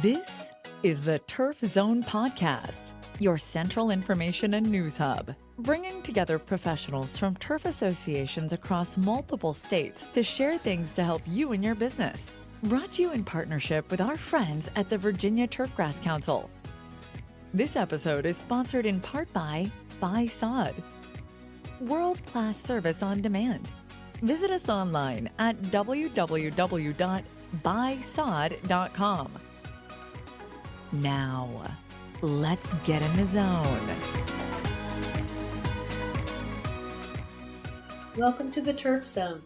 This is the Turf Zone Podcast, your central information and news hub, bringing together professionals from turf associations across multiple states to share things to help you in your business. Brought to you in partnership with our friends at the Virginia Turfgrass Council. This episode is sponsored in part by Sod, world-class service on demand. Visit us online at www.buysod.com. Now, let's get in the zone. Welcome to the Turf Zone.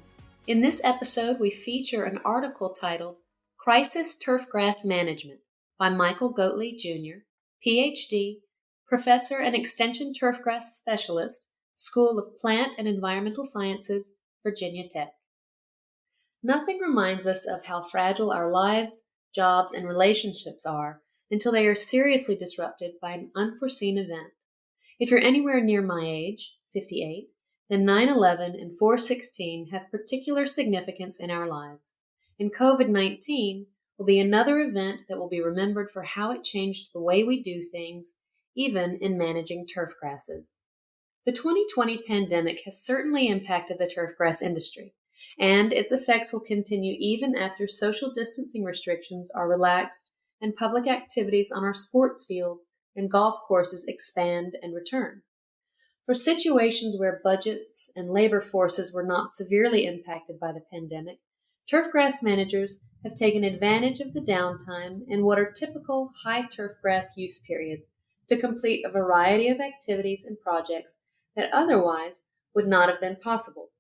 In this episode, we feature an article titled Crisis Turfgrass Management by Michael Goatley, Jr., Ph.D., Professor and Extension Turfgrass Specialist, School of Plant and Environmental Sciences, Virginia Tech. Nothing reminds us of how fragile our lives, jobs, and relationships are until they are seriously disrupted by an unforeseen event. If you're anywhere near my age, 58, then 9/11 and 4/16 have particular significance in our lives, and COVID-19 will be another event that will be remembered for how it changed the way we do things, even in managing turfgrasses. The 2020 pandemic has certainly impacted the turfgrass industry, and its effects will continue even after social distancing restrictions are relaxed and public activities on our sports fields and golf courses expand and return. For situations where budgets and labor forces were not severely impacted by the pandemic, turfgrass managers have taken advantage of the downtime in what are typical high turfgrass use periods to complete a variety of activities and projects that otherwise would not have been possible.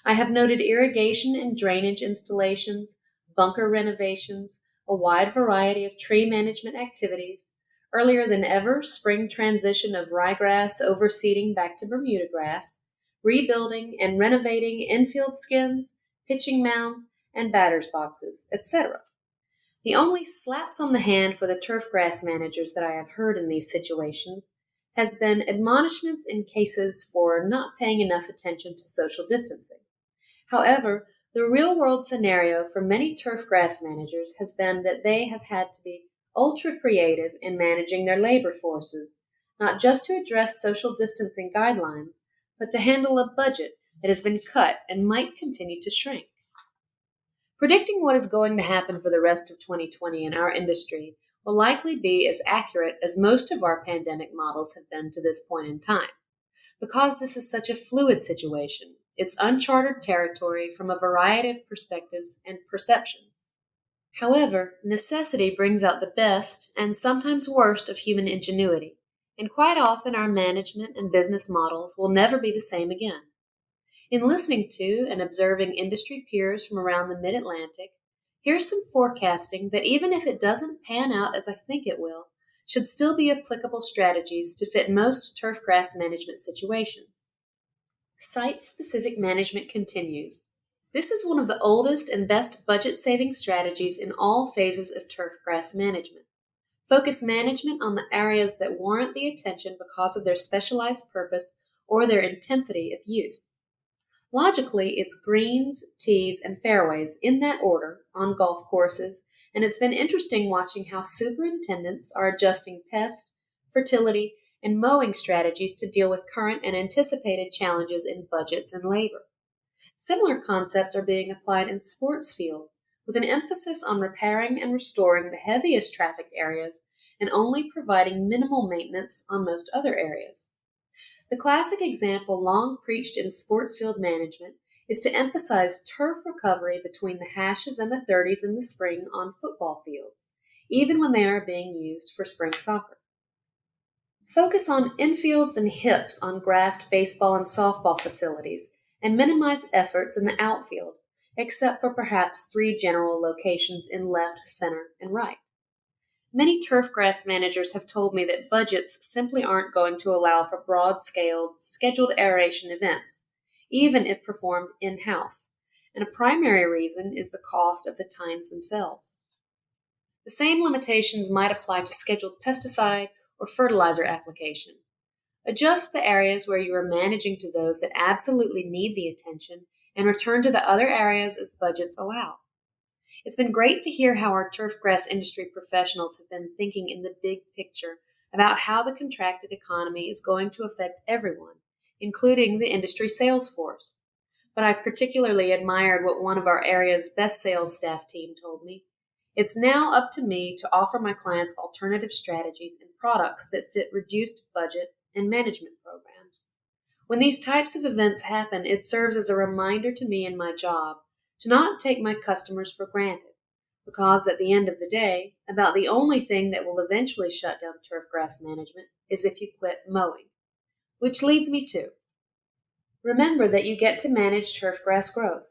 I have noted irrigation and drainage installations, bunker renovations, a wide variety of tree management activities, earlier than ever spring transition of ryegrass overseeding back to Bermuda grass, rebuilding and renovating infield skins, pitching mounds, and batter's boxes, etc. The only slaps on the hand for the turfgrass managers that I have heard in these situations has been admonishments in cases for not paying enough attention to social distancing. However, the real-world scenario for many turfgrass managers has been that they have had to be ultra-creative in managing their labor forces, not just to address social distancing guidelines, but to handle a budget that has been cut and might continue to shrink. Predicting what is going to happen for the rest of 2020 in our industry will likely be as accurate as most of our pandemic models have been to this point in time. Because this is such a fluid situation, it's uncharted territory from a variety of perspectives and perceptions. However, necessity brings out the best and sometimes worst of human ingenuity, and quite often our management and business models will never be the same again. In listening to and observing industry peers from around the Mid-Atlantic, here's some forecasting that even if it doesn't pan out as I think it will, should still be applicable strategies to fit most turfgrass management situations. Site-specific management continues. This is one of the oldest and best budget-saving strategies in all phases of turfgrass management. Focus management on the areas that warrant the attention because of their specialized purpose or their intensity of use. Logically, it's greens, tees, and fairways in that order on golf courses, and it's been interesting watching how superintendents are adjusting pest, fertility, and mowing strategies to deal with current and anticipated challenges in budgets and labor. Similar concepts are being applied in sports fields, with an emphasis on repairing and restoring the heaviest traffic areas and only providing minimal maintenance on most other areas. The classic example long preached in sports field management is to emphasize turf recovery between the hashes and the 30s in the spring on football fields, even when they are being used for spring soccer. Focus on infields and hips on grassed baseball and softball facilities, and minimize efforts in the outfield, except for perhaps 3 general locations in left, center, and right. Many turfgrass managers have told me that budgets simply aren't going to allow for broad-scaled, scheduled aeration events, even if performed in-house, and a primary reason is the cost of the tines themselves. The same limitations might apply to scheduled pesticide or fertilizer application. Adjust the areas where you are managing to those that absolutely need the attention and return to the other areas as budgets allow. It's been great to hear how our turfgrass industry professionals have been thinking in the big picture about how the contracted economy is going to affect everyone, including the industry sales force. But I particularly admired what one of our area's best sales staff team told me. It's now up to me to offer my clients alternative strategies and products that fit reduced budget and management programs. When these types of events happen, it serves as a reminder to me in my job to not take my customers for granted, because at the end of the day, about the only thing that will eventually shut down turfgrass management is if you quit mowing. Which leads me to, remember that you get to manage turfgrass growth.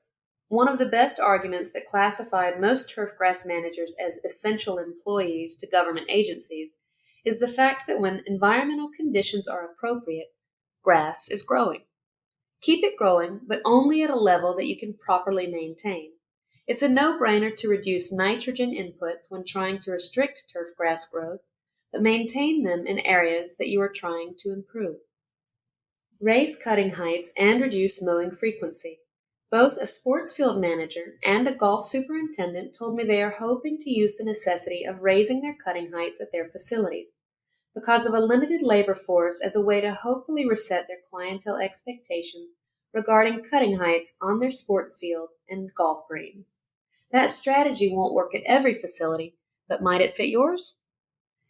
One of the best arguments that classified most turfgrass managers as essential employees to government agencies is the fact that when environmental conditions are appropriate, grass is growing. Keep it growing, but only at a level that you can properly maintain. It's a no-brainer to reduce nitrogen inputs when trying to restrict turfgrass growth, but maintain them in areas that you are trying to improve. Raise cutting heights and reduce mowing frequency. Both a sports field manager and a golf superintendent told me they are hoping to use the necessity of raising their cutting heights at their facilities because of a limited labor force as a way to hopefully reset their clientele expectations regarding cutting heights on their sports field and golf greens. That strategy won't work at every facility, but might it fit yours?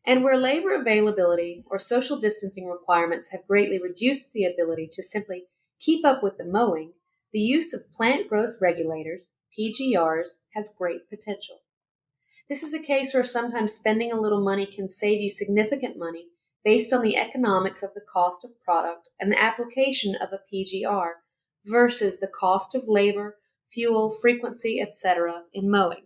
And where labor availability or social distancing requirements have greatly reduced the ability to simply keep up with the mowing, the use of plant growth regulators, PGRs, has great potential. This is a case where sometimes spending a little money can save you significant money based on the economics of the cost of product and the application of a PGR versus the cost of labor, fuel, frequency, etc. in mowing.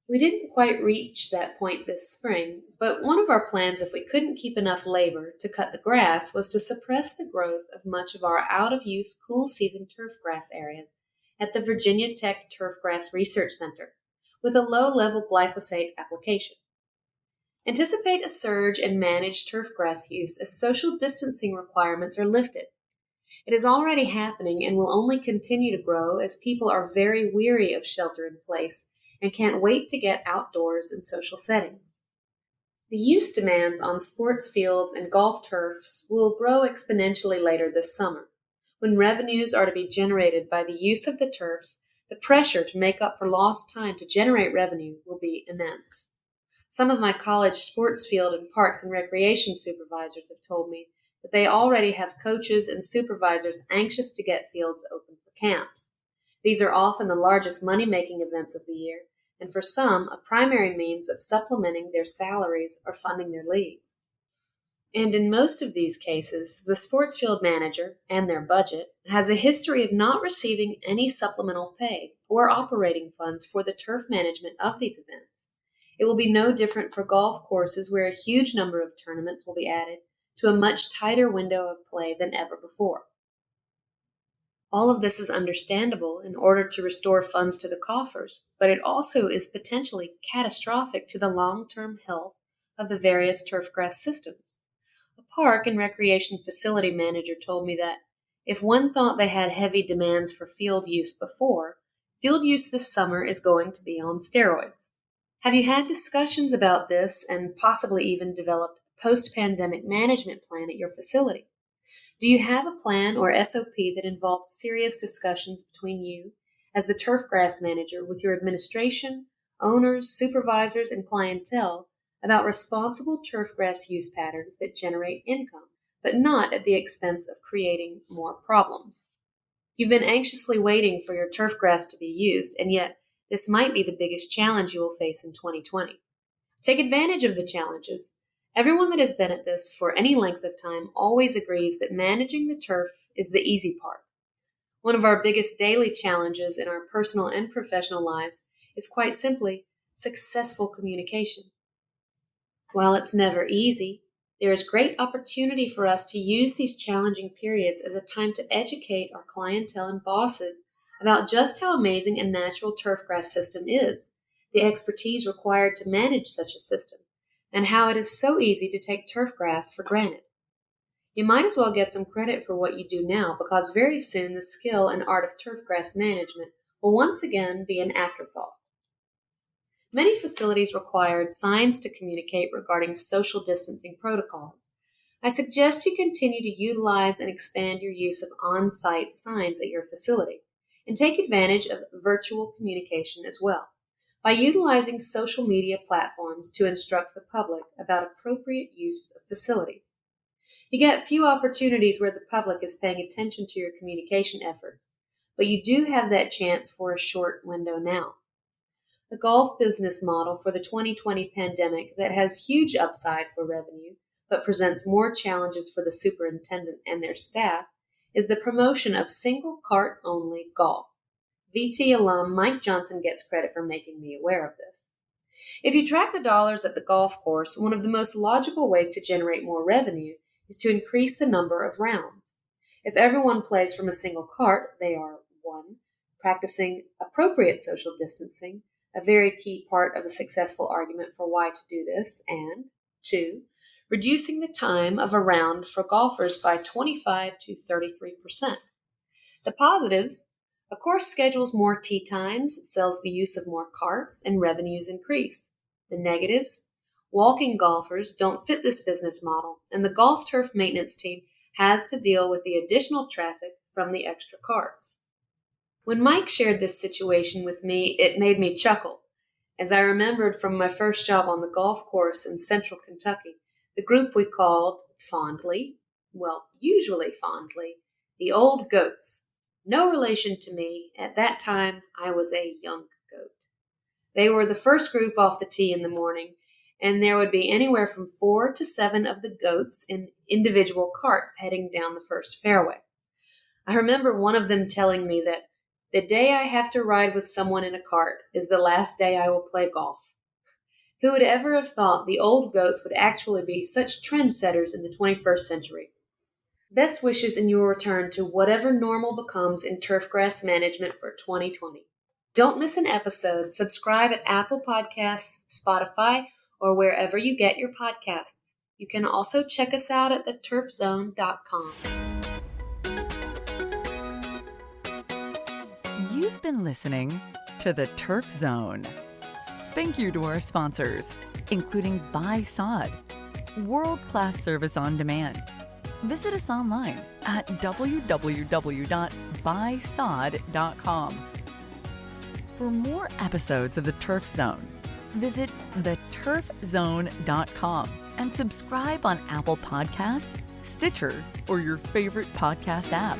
We didn't quite reach that point this spring, but one of our plans if we couldn't keep enough labor to cut the grass was to suppress the growth of much of our out-of-use cool season turfgrass areas at the Virginia Tech Turfgrass Research Center with a low-level glyphosate application. Anticipate a surge in managed turfgrass use as social distancing requirements are lifted. It is already happening and will only continue to grow as people are very weary of shelter in place and can't wait to get outdoors in social settings. The use demands on sports fields and golf turfs will grow exponentially later this summer. When revenues are to be generated by the use of the turfs, the pressure to make up for lost time to generate revenue will be immense. Some of my college sports field and parks and recreation supervisors have told me that they already have coaches and supervisors anxious to get fields open for camps. These are often the largest money-making events of the year, and for some, a primary means of supplementing their salaries or funding their leagues. And in most of these cases, the sports field manager and their budget has a history of not receiving any supplemental pay or operating funds for the turf management of these events. It will be no different for golf courses where a huge number of tournaments will be added to a much tighter window of play than ever before. All of this is understandable in order to restore funds to the coffers, but it also is potentially catastrophic to the long-term health of the various turfgrass systems. A park and recreation facility manager told me that if one thought they had heavy demands for field use before, field use this summer is going to be on steroids. Have you had discussions about this and possibly even developed a post-pandemic management plan at your facility? Do you have a plan or SOP that involves serious discussions between you, as the turfgrass manager, with your administration, owners, supervisors, and clientele about responsible turfgrass use patterns that generate income, but not at the expense of creating more problems? You've been anxiously waiting for your turfgrass to be used, and yet this might be the biggest challenge you will face in 2020. Take advantage of the challenges. Everyone that has been at this for any length of time always agrees that managing the turf is the easy part. One of our biggest daily challenges in our personal and professional lives is quite simply successful communication. While it's never easy, there is great opportunity for us to use these challenging periods as a time to educate our clientele and bosses about just how amazing a natural turfgrass system is, the expertise required to manage such a system, and how it is so easy to take turfgrass for granted. You might as well get some credit for what you do now, because very soon the skill and art of turfgrass management will once again be an afterthought. Many facilities required signs to communicate regarding social distancing protocols. I suggest you continue to utilize and expand your use of on-site signs at your facility, and take advantage of virtual communication as well, by utilizing social media platforms to instruct the public about appropriate use of facilities. You get few opportunities where the public is paying attention to your communication efforts, but you do have that chance for a short window now. The golf business model for the 2020 pandemic that has huge upside for revenue, but presents more challenges for the superintendent and their staff, is the promotion of single cart-only golf. VT alum Mike Johnson gets credit for making me aware of this. If you track the dollars at the golf course, one of the most logical ways to generate more revenue is to increase the number of rounds. If everyone plays from a single cart, they are 1. Practicing appropriate social distancing, a very key part of a successful argument for why to do this, and 2. Reducing the time of a round for golfers by 25 to 33%. The positives: a course schedules more tee times, sells the use of more carts, and revenues increase. The negatives: walking golfers don't fit this business model, and the golf turf maintenance team has to deal with the additional traffic from the extra carts. When Mike shared this situation with me, it made me chuckle, as I remembered from my first job on the golf course in central Kentucky, the group we called usually fondly, the old goats. No relation to me. At that time, I was a young goat. They were the first group off the tee in the morning, and there would be anywhere from 4 to 7 of the goats in individual carts heading down the first fairway. I remember one of them telling me that the day I have to ride with someone in a cart is the last day I will play golf. Who would ever have thought the old goats would actually be such trendsetters in the 21st century? Best wishes in your return to whatever normal becomes in turfgrass management for 2020. Don't miss an episode. Subscribe at Apple Podcasts, Spotify, or wherever you get your podcasts. You can also check us out at theturfzone.com. You've been listening to The Turf Zone. Thank you to our sponsors, including Buy Sod, world-class service on demand. Visit us online at www.buysod.com. For more episodes of The Turf Zone, visit theturfzone.com and subscribe on Apple Podcasts, Stitcher, or your favorite podcast app.